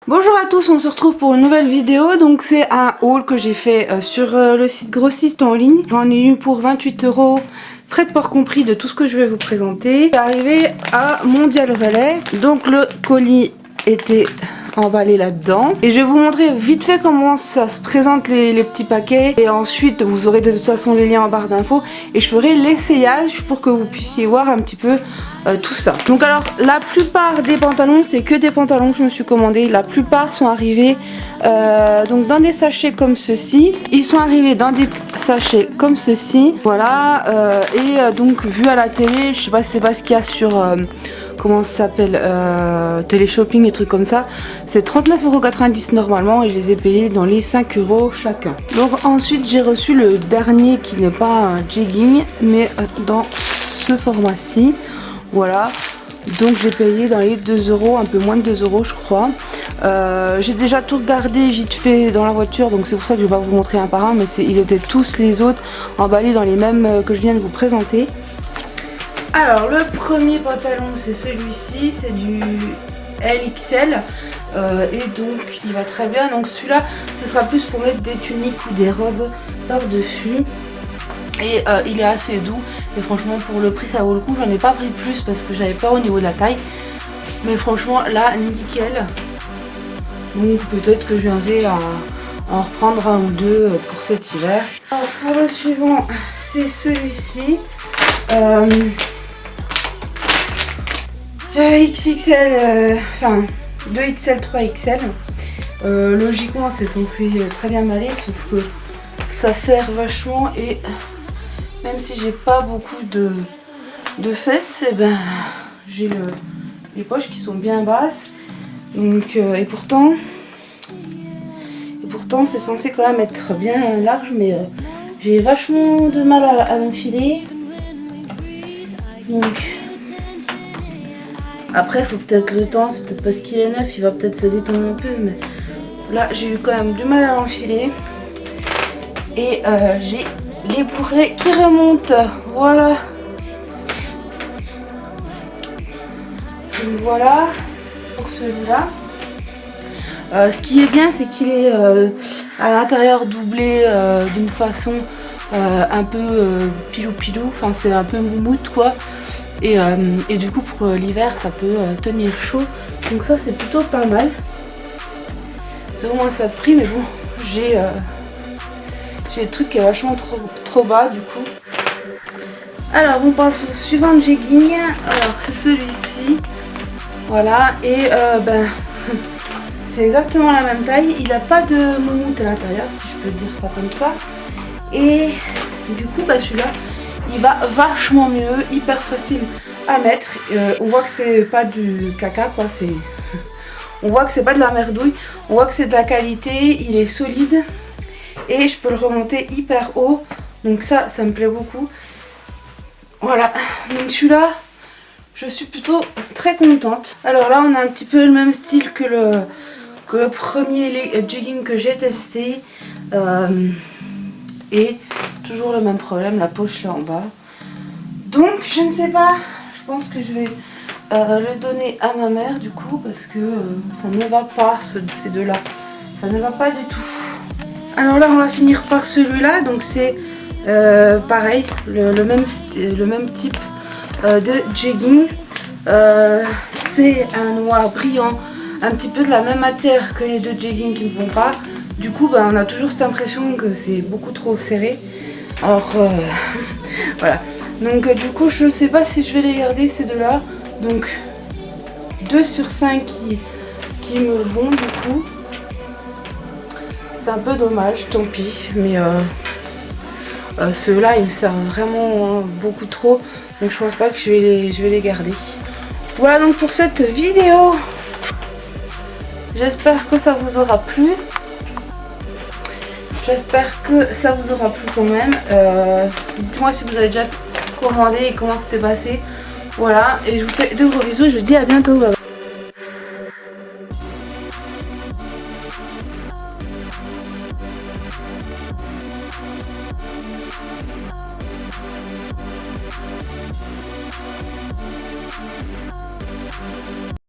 Bonjour à tous, on se retrouve pour une nouvelle vidéo. Donc c'est un haul que j'ai fait sur le site grossiste en ligne. J'en ai eu pour 28 €, frais de port compris, de tout ce que je vais vous présenter. C'est arrivé à Mondial Relais. Donc le colis était emballé là-dedans. Et je vais vous montrer vite fait comment ça se présente les petits paquets. Et ensuite vous aurez de toute façon les liens en barre d'infos. Et je ferai l'essayage pour que vous puissiez voir un petit peu tout ça. Donc alors la plupart des pantalons, c'est que des pantalons que je me suis commandé. La plupart sont arrivés donc dans des sachets comme ceci. Ils sont arrivés dans des sachets comme ceci. Voilà. Donc vu à la télé, je sais pas si c'est pas ce qu'il y a sur comment ça s'appelle, télé-shopping et trucs comme ça, c'est 39,90 € normalement et je les ai payés dans les 5 € chacun. Donc ensuite j'ai reçu le dernier qui n'est pas un jegging mais dans ce format-ci. Voilà, donc j'ai payé dans les 2 €, un peu moins de 2 € je crois. J'ai déjà tout regardé vite fait dans la voiture, donc c'est pour ça que je vais pas vous montrer un par un, mais ils étaient tous les autres emballés dans les mêmes que je viens de vous présenter. Alors le premier pantalon c'est celui-ci, c'est du LXL et donc il va très bien. Donc celui-là ce sera plus pour mettre des tuniques ou des robes par-dessus. Et il est assez doux et franchement pour le prix ça vaut le coup. J'en ai pas pris plus parce que j'avais pas au niveau de la taille. Mais franchement là nickel. Donc peut-être que je viendrai à en reprendre un ou deux pour cet hiver. Alors pour le suivant c'est celui-ci. XXL, enfin 2XL, 3XL. Logiquement c'est censé très bien m'aller sauf que ça serre vachement et même si j'ai pas beaucoup de fesses, et ben j'ai les poches qui sont bien basses. Donc et pourtant c'est censé quand même être bien large, mais j'ai vachement de mal à l'enfiler. Donc après il faut peut-être le temps, c'est peut-être parce qu'il est neuf, il va peut-être se détendre un peu, mais là j'ai eu quand même du mal à l'enfiler. Et j'ai les bourrelets qui remontent, voilà. Donc voilà pour celui-là. Ce qui est bien, c'est qu'il est à l'intérieur doublé d'une façon un peu pilou-pilou, enfin c'est un peu moumoute quoi. Et du coup pour l'hiver ça peut tenir chaud, donc ça c'est plutôt pas mal. C'est au moins ça de prix, mais bon j'ai le truc qui est vachement trop bas du coup. Alors on passe au suivant jegging. Alors c'est celui-ci. Voilà. Et c'est exactement la même taille. Il n'a pas de moumoute à l'intérieur, si je peux dire ça comme ça. Et du coup celui-là il va vachement mieux, hyper facile à mettre. On voit que c'est pas du caca quoi, on voit que c'est pas de la merdouille, on voit que c'est de la qualité, il est solide. Et je peux le remonter hyper haut. Donc ça me plaît beaucoup. Voilà. Donc celui-là, je suis plutôt très contente. Alors là, on a un petit peu le même style que le premier jegging que j'ai testé. Et toujours le même problème, la poche là en bas. Donc je ne sais pas. Je pense que je vais le donner à ma mère du coup. Parce que ça ne va pas, ces deux-là. Ça ne va pas du tout. Alors là on va finir par celui-là, donc c'est pareil, le même type de jegging. C'est un noir brillant, un petit peu de la même matière que les deux jeggings qui ne me vont pas. Du coup on a toujours cette impression que c'est beaucoup trop serré. Alors voilà, donc du coup je sais pas si je vais les garder ces deux-là. Donc 2 sur 5 qui me vont du coup. C'est un peu dommage, tant pis, mais ceux-là ils me servent vraiment beaucoup trop, donc je pense pas que je vais les garder. Voilà donc pour cette vidéo, j'espère que ça vous aura plu. J'espère que ça vous aura plu quand même. Dites-moi si vous avez déjà commandé et comment ça s'est passé. Voilà, et je vous fais de gros bisous et je vous dis à bientôt. Bye bye.